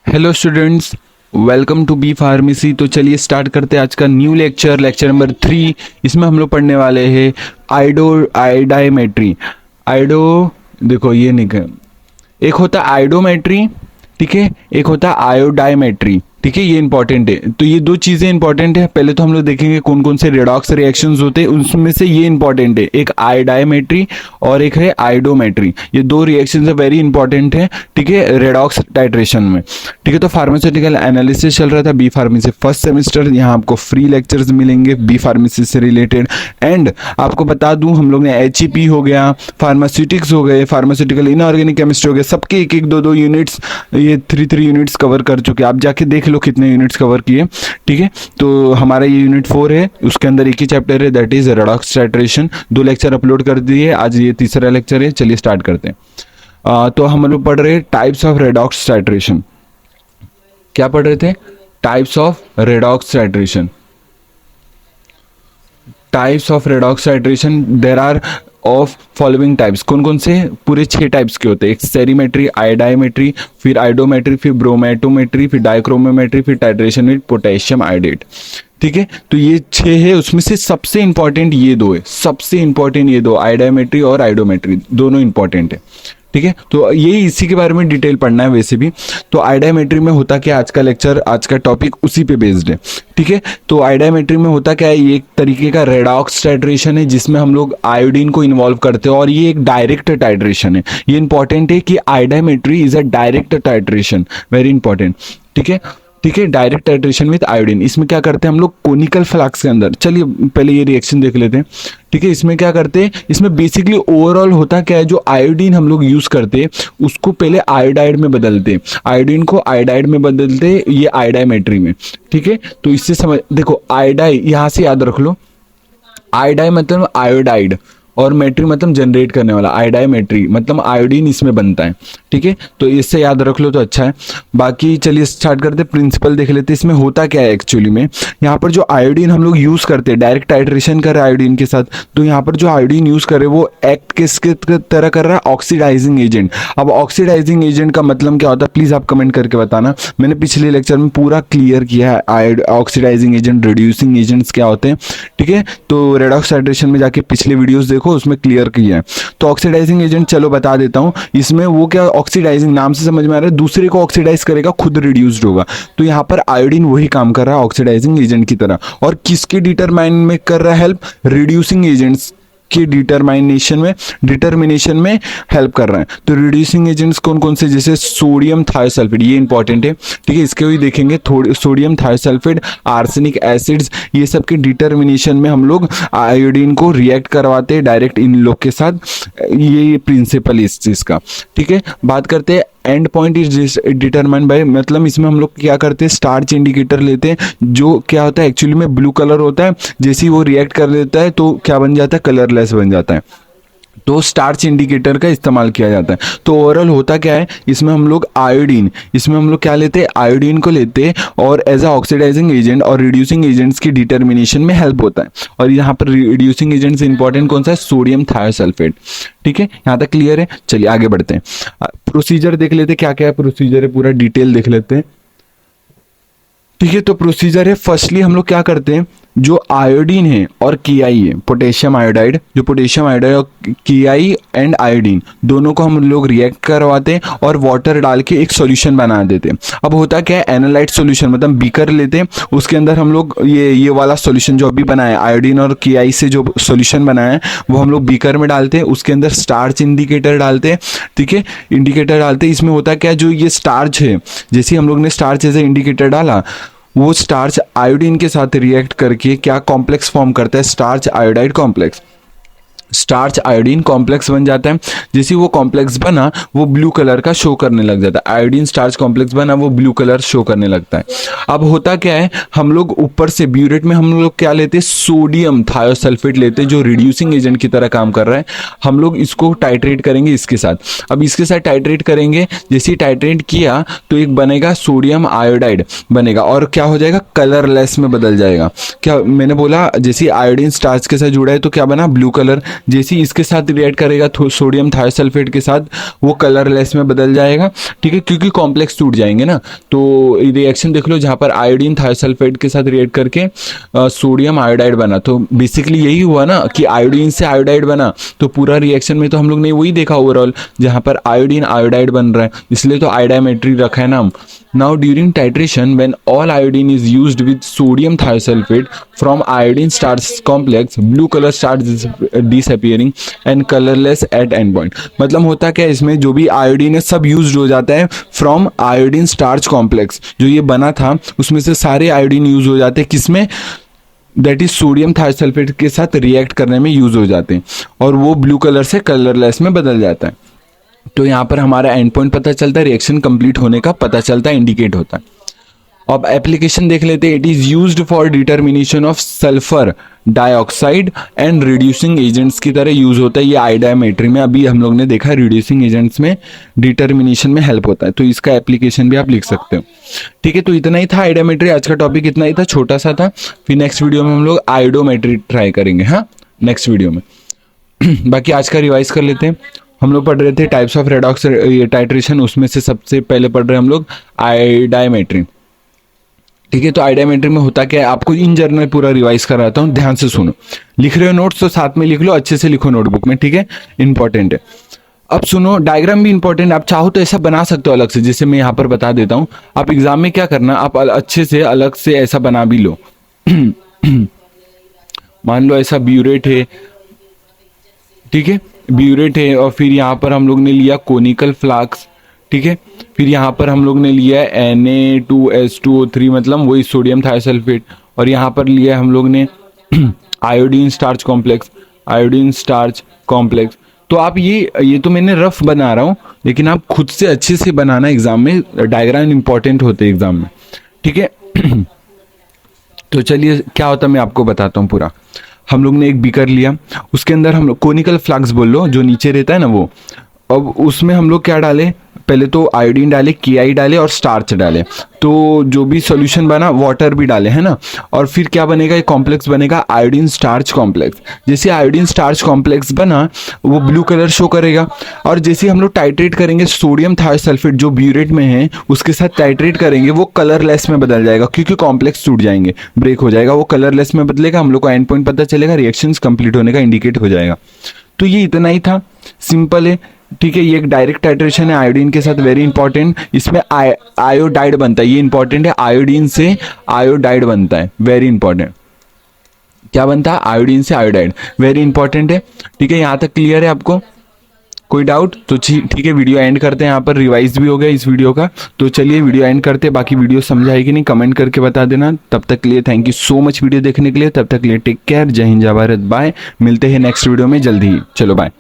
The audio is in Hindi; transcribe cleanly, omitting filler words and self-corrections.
Hello students, welcome to B pharmacy. तो चलिए स्टार्ट करते हैं आज का न्यू लेक्चर नंबर 3। इसमें हम लोग पढ़ने वाले हैं आयोडाइमेट्री। आयोडो देखो ये नहीं, एक होता है आयोडोमेट्री, ठीक है, एक होता है आयोडाइमेट्री, ठीक है। ये इंपॉर्टेंट है। तो ये दो चीज़ें इंपॉर्टेंट है। पहले तो हम लोग देखेंगे कौन कौन से रेडॉक्स रिएक्शंस होते हैं, उनमें से ये इंपॉर्टेंट है, एक आयोडाइमेट्री और एक है आयोडोमेट्री। ये दो रिएक्शंस है, वेरी इंपॉर्टेंट है, ठीक है, रेडॉक्स टाइट्रेशन में, ठीक है। तो फार्मास्यूटिकल एनालिसिस चल रहा था बी फार्मेसी फर्स्ट सेमेस्टर। यहाँ आपको फ्री लेक्चर्स मिलेंगे बी फार्मेसी से रिलेटेड। एंड आपको बता दूं, हम लोग ने HEP हो गया, फार्मास्यूटिक्स हो गए, फार्मास्यूटिकल इनऑर्गेनिक केमिस्ट्री हो गया, सबके एक एक दो यूनिट्स, ये थ्री यूनिट्स कवर कर चुके हैं। आप जाके देख लो कितने यूनिट्स कवर किए, ठीक है। तो हमारा ये यूनिट 4 है, उसके अंदर एक ही चैप्टर है, that is redox titration. 2 lecture upload कर दिए, आज ये तीसरा लेक्चर है। चलिए स्टार्ट करते हैं। तो हम लोग पढ़ रहे हैं टाइप्स ऑफ रेडॉक्स टाइट्रेशन। क्या पढ़ रहे थे? Types of redox titration. Types of redox titration, there are of following types. कौन कौन से? पूरे 6 टाइप्स के होते हैं। एक सेरीमेट्री, आयोडाइमेट्री, फिर आयोडोमेट्री, फिर ब्रोमेटोमेट्री, फिर डाइक्रोमेट्री, फिर टाइट्रेशन विद पोटेशियम आयोडेट, ठीक है। तो ये 6 है, उसमें से सबसे इंपॉर्टेंट ये 2 है, सबसे इंपॉर्टेंट ये 2, आयोडाइमेट्री और आयोडोमेट्री, दोनों इंपॉर्टेंट है, ठीक है। तो ये इसी के बारे में डिटेल पढ़ना है वैसे भी। तो आयोडाइमेट्री में होता क्या, आज का लेक्चर, आज का टॉपिक उसी पे बेस्ड है, ठीक है। तो आयोडाइमेट्री में होता क्या है, ये एक तरीके का रेडॉक्स टाइट्रेशन है जिसमें हम लोग आयोडीन को इन्वॉल्व करते हैं, और ये एक डायरेक्ट टाइट्रेशन है। ये इंपॉर्टेंट है कि iodimetry is a direct titration, very important, ठीक है, ठीक है। Direct titration with iodine. इसमें क्या करते हैं हम लोग, कोनिकल फ्लास्क के अंदर, चलिए पहले ये रिएक्शन देख लेते हैं, ठीक है। इसमें क्या करते हैं, इसमें बेसिकली ओवरऑल होता क्या है, जो आयोडीन हम लोग यूज करते हैं उसको पहले आयोडाइड में बदलते हैं, आयोडीन को आयोडाइड में बदलते हैं, ये आयोडाइमेट्री में, ठीक है। तो इससे समझ, देखो आयोडाइ यहां से याद रख लो, आयोडाइ मतलब आयोडाइड, और मेट्री मतलब जनरेट करने वाला, आयोडाइमेट्री मतलब आयोडीन इसमें बनता है, ठीक है। तो इससे याद रख लो तो अच्छा है। बाकी चलिए स्टार्ट करते, प्रिंसिपल देख लेते हैं। इसमें होता क्या है एक्चुअली में, यहाँ पर जो आयोडीन हम लोग यूज करते हैं, डायरेक्ट टाइट्रेशन कर रहे हैं आयोडीन के साथ, तो यहाँ पर जो आयोडीन यूज करे वो एक्ट किसके तरह कर रहा है, ऑक्सीडाइजिंग एजेंट। अब ऑक्सीडाइजिंग एजेंट का मतलब क्या होता है, प्लीज आप कमेंट करके बताना। मैंने पिछले लेक्चर में पूरा क्लियर किया है ऑक्सीडाइजिंग एजेंट, रिड्यूसिंग एजेंट्स क्या होते हैं, ठीक है। तो रेडॉक्स टाइट्रेशन में जाके पिछले वीडियोस देखो, उसमें क्लियर किया है। तो ऑक्सीडाइजिंग एजेंट चलो बता देता हूं। इसमें वो क्या, ऑक्सीडाइजिंग नाम से समझ में आ रहा है, दूसरे को ऑक्सीडाइज करेगा, खुद रिड्यूस्ड होगा। तो यहाँ पर आयोडीन वही काम कर रहा है ऑक्सीडाइजिंग एजेंट की तरह। और किसके डिटरमाइन में कर रहा है हेल्प, रिड्यूसिंग एजेंट्स के डिटर्मिनेशन में हेल्प कर रहा है। तो रिड्यूसिंग एजेंट्स कौन कौन से, जैसे सोडियम थायोसल्फेट, ये इंपॉर्टेंट है, ठीक है, इसके भी देखेंगे। थोड़े सोडियम थायोसल्फेट, आर्सेनिक एसिड्स, ये सब के डिटर्मिनेशन में हम लोग आयोडीन को रिएक्ट करवाते हैं डायरेक्ट इन लोग के साथ। ये प्रिंसिपल इस चीज का, ठीक है। बात करते हैं and point is determine by, मतलब इसमें हम लोग क्या करते हैं, स्टार्च इंडिकेटर लेते हैं, जो क्या होता है एक्चुअली में ब्लू कलर होता है, जैसे ही वो रिएक्ट कर देता है तो क्या बन जाता है, कलरलेस बन जाता है। तो स्टार्च इंडिकेटर का इस्तेमाल किया जाता है। तो ओवरऑल होता क्या है, इसमें हम लोग आयोडीन, इसमें हम लोग क्या लेते हैं, आयोडीन को लेते हैं, और एज अ ऑक्सीडाइजिंग एजेंट और रिड्यूसिंग एजेंट्स की डिटर्मिनेशन में हेल्प होता है। और यहाँ पर रिड्यूसिंग एजेंट्स इंपॉर्टेंट कौन सा है, सोडियम थायोसल्फेट, ठीक है। यहाँ तक क्लियर है। चलिए आगे बढ़ते हैं, प्रोसीजर देख लेते हैं, क्या क्या प्रोसीजर है, पूरा डिटेल देख लेते हैं, ठीक है। तो प्रोसीजर है, फर्स्टली हम लोग क्या करते हैं, जो आयोडीन है और KI है, पोटेशियम आयोडाइड, जो पोटेशियम आयोडाइड और KI एंड आयोडीन दोनों को हम लोग रिएक्ट करवाते हैं और वाटर डाल के एक सॉल्यूशन बना देते हैं। अब होता क्या है, एनालाइट सॉल्यूशन, मतलब बीकर लेते हैं, उसके अंदर हम लोग ये वाला सॉल्यूशन जो अभी बनाया है, आयोडीन और KI से जो सॉल्यूशन बनाया है वो हम लोग बीकर में डालते हैं, उसके अंदर स्टार्च इंडिकेटर डालते हैं, ठीक है, इंडिकेटर डालते हैं। इसमें होता क्या है, जो ये स्टार्च है, जैसे हम लोग ने स्टार्च एज ए इंडिकेटर डाला, वो स्टार्च आयोडीन के साथ रिएक्ट करके क्या कॉम्प्लेक्स फॉर्म करता है, starch iodide complex, starch iodine complex बन जाता है। जैसे वो कॉम्प्लेक्स बना वो ब्लू कलर का शो करने लग जाता है, आयोडीन स्टार्च कॉम्प्लेक्स बना वो ब्लू कलर शो करने लगता है। अब होता क्या है, हम लोग ऊपर से ब्यूरेट में हम लोग क्या लेते हैं, सोडियम थायोसल्फेट लेते हैं, जो रिड्यूसिंग एजेंट की तरह काम कर रहा है। हम लोग इसको टाइट्रेट करेंगे इसके साथ। अब इसके साथ टाइट्रेट करेंगे, जैसे टाइट्रेट किया तो एक बनेगा सोडियम आयोडाइड बनेगा, और क्या हो जाएगा, कलरलेस में बदल जाएगा। क्या मैंने बोला, जैसे आयोडीन स्टार्च के साथ जुड़ा है तो क्या बना, ब्लू कलर। जैसे ही इसके साथ रिएक्ट करेगा सोडियम थायोसल्फेट के साथ, वो कलरलेस में बदल जाएगा, ठीक है, क्योंकि कॉम्प्लेक्स टूट जाएंगे ना। तो रिएक्शन देख लो, जहाँ पर आयोडीन थायोसल्फेट के साथ रिएक्ट करके सोडियम आयोडाइड बना। तो बेसिकली यही हुआ ना कि आयोडीन से आयोडाइड बना। तो पूरा रिएक्शन में तो हम लोग ने वही देखा ओवरऑल, जहाँ पर आयोडीन आयोडाइड बन रहा है, इसलिए तो आयोडाइमेट्री रखा है ना हम। Now during titration, when all iodine is used with sodium thiosulfate from iodine starch complex, blue color starts disappearing and colorless at end point। मतलब होता क्या है, इसमें जो भी आयोडीन है सब यूज्ड हो जाता है फ्रॉम आयोडीन स्टार्च कॉम्प्लेक्स। जो ये बना था उसमें से सारे आयोडीन यूज हो जाते हैं, किसमें, दैट इज सोडियम थायोसल्फेट के साथ रिएक्ट करने में यूज हो जाते हैं, और वो ब्लू कलर से कलरलेस में बदल जाता है। तो यहाँ पर हमारा एंड पॉइंट पता चलता है, रिएक्शन कंप्लीट होने का पता चलता है, इंडिकेट होता है। अब एप्लीकेशन देख लेते हैं। It is used for determination of sulphur dioxide and reducing agents की तरह यूज होता है ये आयोडाइमेट्री में। अभी हम लोग ने देखा रिड्यूसिंग एजेंट्स में डिटर्मिनेशन में हेल्प होता है, तो इसका एप्लीकेशन भी आप लिख सकते हो। ठीक है, तो इतना ही था आयोडाइमेट्री, आज का टॉपिक इतना ही था, छोटा सा था। फिर नेक्स्ट वीडियो में हम लोग आयोडोमेट्री ट्राई करेंगे, हाँ, नेक्स्ट वीडियो में। बाकी आज का रिवाइज कर लेते हैं। हम लोग पढ़ रहे थे टाइप्स ऑफ रेडॉक्स टाइट्रेशन, उसमें से सबसे पहले पढ़ रहे हैं हम लोग आयोडाइमेट्री। ठीक है, तो आयोडाइमेट्री में होता क्या है, आपको इन जनरल पूरा रिवाइज कराता हूँ, ध्यान से सुनो। लिख रहे हो नोट्स तो साथ में लिख लो, अच्छे से लिखो नोटबुक में, ठीक है, इंपॉर्टेंट है। अब सुनो, डायग्राम भी इंपॉर्टेंट, आप चाहो तो ऐसा बना सकते हो अलग से, जैसे मैं यहाँ पर बता देता हूँ। आप एग्जाम में क्या करना, आप अच्छे से अलग से ऐसा बना भी लो। मान लो ऐसा ब्यूरेट है, ठीक है, ब्यूरेट है, और फिर यहाँ पर हम लोग ने लिया कोनिकल फ्लास्क, ठीक है, फिर यहाँ पर हम लोग ने लिया Na2H2O3, मतलब वही सोडियम थायोसल्फेट, और यहाँ पर लिया हम लोग ने iodine starch complex, iodine starch complex. तो आप ये तो मैंने रफ बना रहा हूँ, लेकिन आप खुद से अच्छे से बनाना एग्जाम में, डायग्राम इंपॉर्टेंट होते हैं एग्जाम में, ठीक है। तो चलिए क्या होता है मैं आपको बताता हूँ पूरा। हम लोग ने एक बीकर लिया, उसके अंदर हम लोग कोनिकल फ्लास्क बोल लो, जो नीचे रहता है ना वो। अब उसमें हम लोग क्या डाले, पहले तो आयोडीन डाले, KI डाले और स्टार्च डाले। तो जो भी सॉल्यूशन बना, वाटर भी डाले, है ना। और फिर क्या बनेगा, एक कॉम्प्लेक्स बनेगा आयोडीन स्टार्च कॉम्प्लेक्स। जैसे आयोडीन स्टार्च कॉम्प्लेक्स बना, वो ब्लू कलर शो करेगा। और जैसे हम लोग टाइट्रेट करेंगे सोडियम थायोसल्फेट जो ब्यूरेट में है, उसके साथ टाइट्रेट करेंगे, वो कलरलेस में बदल जाएगा, क्योंकि कॉम्प्लेक्स टूट जाएंगे, ब्रेक हो जाएगा, वो कलरलेस में बदलेगा। हम लोग को एंड पॉइंट पता चलेगा, रिएक्शंस कंप्लीट होने का इंडिकेट हो जाएगा। तो ये इतना ही था, सिंपल है, ठीक है। ये एक डायरेक्ट टाइट्रेशन है आयोडीन के साथ, वेरी इंपॉर्टेंट। इसमें आयोडाइड बनता है, ये इंपॉर्टेंट है, आयोडीन से आयोडाइड बनता है, वेरी इंपॉर्टेंट। क्या बनता है, आयोडीन से आयोडाइड, वेरी इंपॉर्टेंट है, ठीक है। यहाँ तक क्लियर है आपको, कोई डाउट? तो ठीक है, वीडियो एंड करते हैं, यहाँ पर रिवाइज भी हो गया इस वीडियो का। तो चलिए वीडियो एंड करते हैं, बाकी वीडियो समझाई कि नहीं कमेंट करके बता देना। तब तक के लिए thank you so much video देखने के लिए, तब तक के लिए टेक केयर, जय हिंद, जय भारत, बाय। मिलते हैं नेक्स्ट वीडियो में जल्दी ही, चलो बाय।